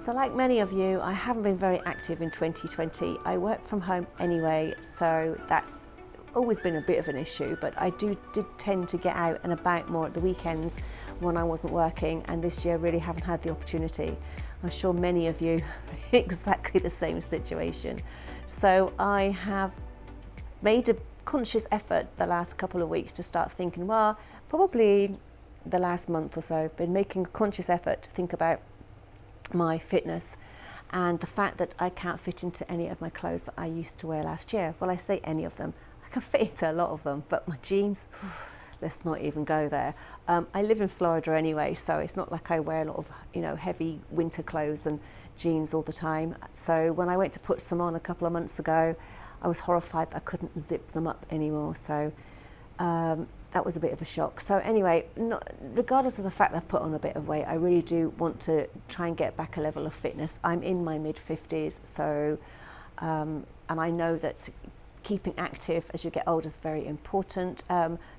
So like many of you, I haven't been very active in 2020. I work from home anyway, so that's always been a bit of an issue, but I did tend to get out and about more at the weekends when I wasn't working, and this year really haven't had the opportunity. I'm sure many of you are in exactly the same situation. So I have made a conscious effort the last couple of weeks to start thinking, well, probably the last month or so, I've been making a conscious effort to think about my fitness and the fact that I can't fit into any of my clothes that I used to wear last year. Well, I say any of them. I can fit into a lot of them, but my jeans, let's not even go there. I live in Florida anyway, so it's not like I wear a lot of, heavy winter clothes and jeans all the time. So when I went to put some on a couple of months ago, I was horrified that I couldn't zip them up anymore. So that was a bit of a shock. So anyway, regardless of the fact that I've put on a bit of weight, I really do want to try and get back a level of fitness. I'm in my mid-50s, so and I know that keeping active as you get older is very important.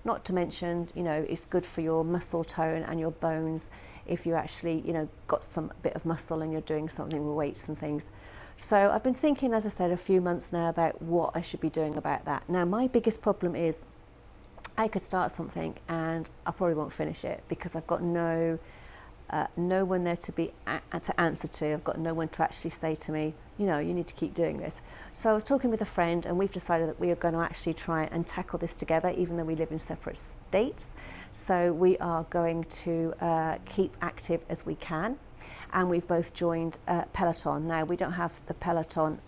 Not to mention, it's good for your muscle tone and your bones if you actually, got some bit of muscle and you're doing something with weights and things. So I've been thinking, as I said, a few months now about what I should be doing about that. Now, my biggest problem is I could start something and I probably won't finish it because I've got no one there to answer to. I've got no one to actually say to me, you need to keep doing this. So I was talking with a friend and we've decided that we are going to actually try and tackle this together, even though we live in separate states. So we are going to keep active as we can. And we've both joined Peloton. Now, we don't have the Peloton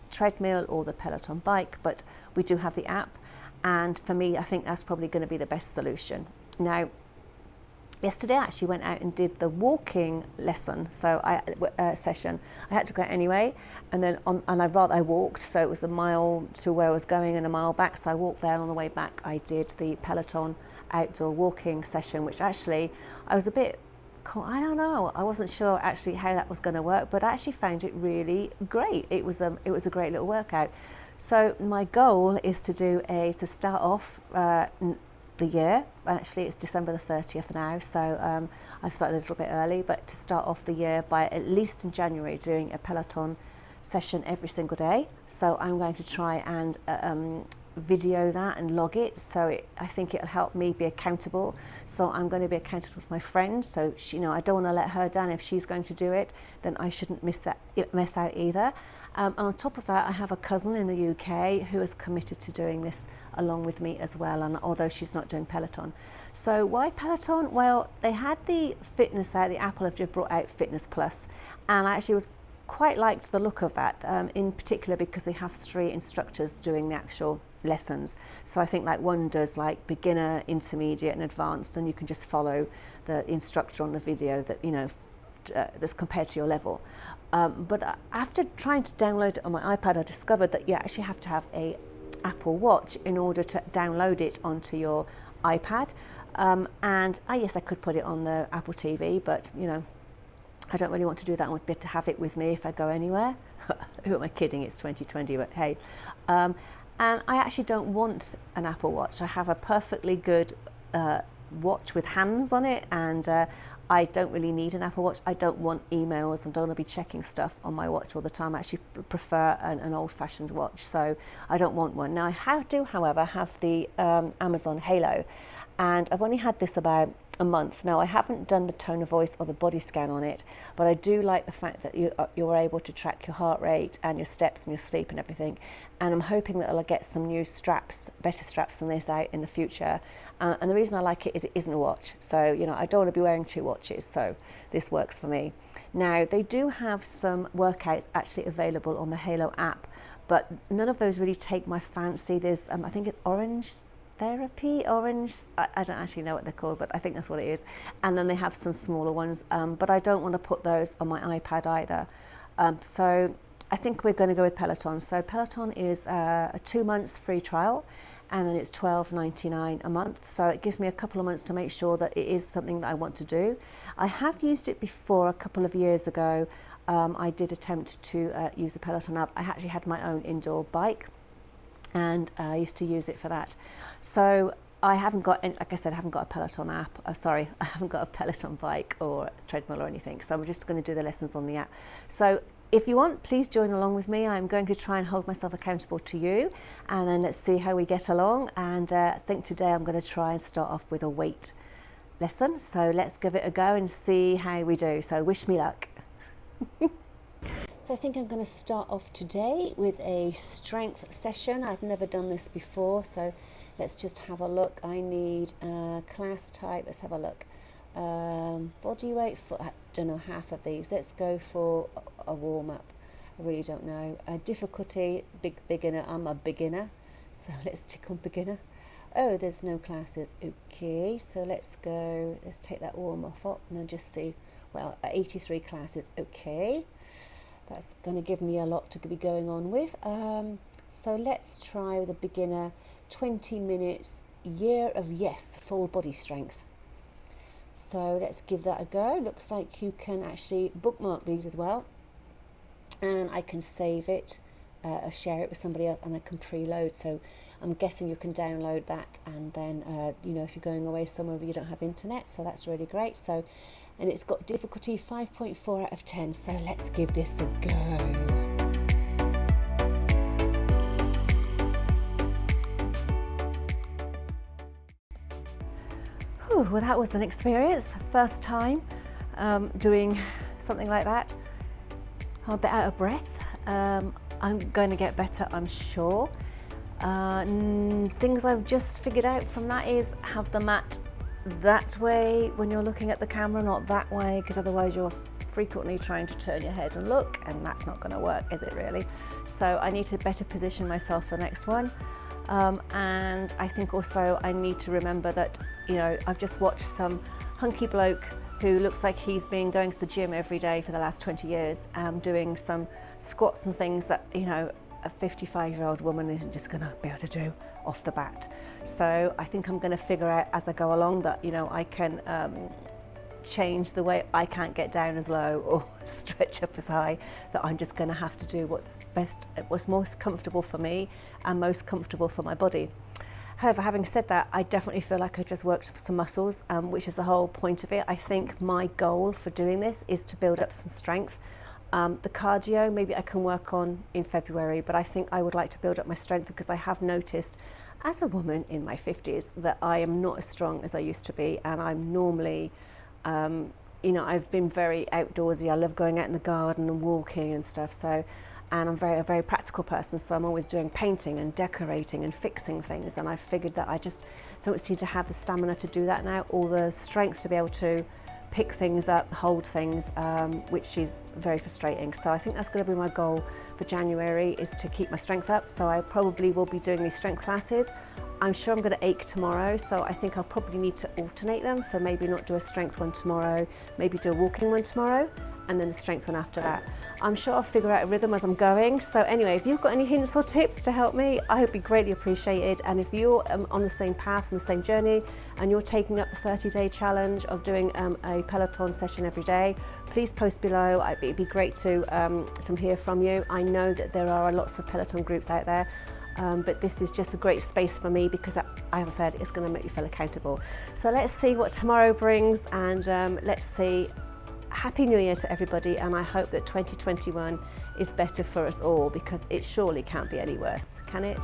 treadmill or the Peloton bike, but we do have the app. And for me, I think that's probably going to be the best solution. Now, yesterday I actually went out and did the walking lesson, session. I had to go anyway, and I walked, so it was a mile to where I was going and a mile back. So I walked there, and on the way back I did the Peloton outdoor walking session, which actually I was a bit, I don't know, I wasn't sure actually how that was going to work, but I actually found it really great. It was a great little workout. So my goal is to start off the year. Actually, it's December the 30th now, so I've started a little bit early, but to start off the year by at least in January doing a Peloton session every single day. So I'm going to try and video that and log it, so I think it'll help me be accountable. So I'm going to be accountable to my friend, so I don't want to let her down. If she's going to do it, then I shouldn't miss out either. And on top of that, I have a cousin in the UK who is committed to doing this along with me as well, and although she's not doing Peloton. So why Peloton? Well, they had the fitness out, the Apple have just brought out Fitness Plus, and I actually was quite liked the look of that, in particular because they have 3 instructors doing the actual lessons. So I think like one does like beginner, intermediate and advanced, and you can just follow the instructor on the video that that's compared to your level. But after trying to download it on my iPad, I discovered that you actually have to have a Apple Watch in order to download it onto your iPad. And yes, I could put it on the Apple TV, but I don't really want to do that. I want to have it with me if I go anywhere. Who am I kidding? It's 2020, but hey. And I actually don't want an Apple Watch. I have a perfectly good watch with hands on it, and I don't really need an Apple Watch. I don't want emails and don't want to be checking stuff on my watch all the time. I actually prefer an old-fashioned watch, so I don't want one. Now, I do, however, have the Amazon Halo, and I've only had this about a month. Now, I haven't done the tone of voice or the body scan on it, but I do like the fact that you're able to track your heart rate and your steps and your sleep and everything. And I'm hoping that I'll get some new straps, better straps than this out in the future. And the reason I like it is it isn't a watch. So, I don't want to be wearing 2 watches, so this works for me. Now, they do have some workouts actually available on the Halo app, but none of those really take my fancy. There's, I think it's Orange, I don't actually know what they're called, but I think that's what it is. And then they have some smaller ones, but I don't want to put those on my iPad either. So I think we're going to go with Peloton. So Peloton is a 2 months free trial, and then it's $12.99 a month. So it gives me a couple of months to make sure that it is something that I want to do. I have used it before a couple of years ago. I did attempt to use the Peloton app. I actually had my own indoor bike, and I used to use it for that. So I haven't got, like I said, I haven't got a Peloton app. Sorry, I haven't got a Peloton bike or treadmill or anything. So I'm just going to do the lessons on the app. So if you want, please join along with me. I'm going to try and hold myself accountable to you, and then let's see how we get along. And I think today I'm going to try and start off with a weight lesson. So let's give it a go and see how we do. So wish me luck. So I think I'm going to start off today with a strength session. I've never done this before, so let's just have a look. I need class type. Let's have a look. Body weight for, I don't know, half of these. Let's go for a warm-up. I really don't know. Difficulty, beginner. I'm a beginner, so let's tick on beginner. Oh, there's no classes. Okay, so let's go. Let's take that warm-up up and then just see. Well, 83 classes. Okay. That's going to give me a lot to be going on with. So let's try the beginner 20 minutes, year of yes, full body strength. So let's give that a go. Looks like you can actually bookmark these as well. And I can save it, share it with somebody else, and I can preload. So I'm guessing you can download that, and then, if you're going away somewhere where you don't have internet, so that's really great. So, and it's got difficulty 5.4 out of 10, so let's give this a go. Well, that was an experience. First time doing something like that. I'm a bit out of breath. I'm going to get better, I'm sure. Things I've just figured out from that is have the mat that way when you're looking at the camera, not that way, because otherwise you're frequently trying to turn your head and look, and that's not going to work, is it really? So I need to better position myself for the next one. And I think also I need to remember that, I've just watched some hunky bloke who looks like he's been going to the gym every day for the last 20 years, doing some squats and things that, a 55-year-old woman isn't just going to be able to do off the bat. So I think I'm going to figure out as I go along that, I can change the way I can't get down as low or stretch up as high, that I'm just going to have to do what's most comfortable for me and most comfortable for my body. However, having said that, I definitely feel like I just worked some muscles, which is the whole point of it. I think my goal for doing this is to build up some strength. The cardio, maybe I can work on in February, but I think I would like to build up my strength, because I have noticed as a woman in my 50s that I am not as strong as I used to be, and I'm normally, I've been very outdoorsy. I love going out in the garden and walking and stuff, and I'm a very practical person, so I'm always doing painting and decorating and fixing things, and I've figured that I just don't seem to have the stamina to do that now, or the strength to be able to pick things up, hold things, which is very frustrating. So I think that's going to be my goal for January, is to keep my strength up. So I probably will be doing these strength classes. I'm sure I'm going to ache tomorrow, so I think I'll probably need to alternate them. So maybe not do a strength one tomorrow, maybe do a walking one tomorrow, and then a strength one after that. I'm sure I'll figure out a rhythm as I'm going. So anyway, if you've got any hints or tips to help me, I would be greatly appreciated. And if you're on the same path, on the same journey, and you're taking up the 30-day challenge of doing a Peloton session every day, please post below. It'd be great to hear from you. I know that there are lots of Peloton groups out there, but this is just a great space for me, because as I said, it's going to make you feel accountable. So let's see what tomorrow brings, and let's see. Happy New Year to everybody, and I hope that 2021 is better for us all, because it surely can't be any worse, can it?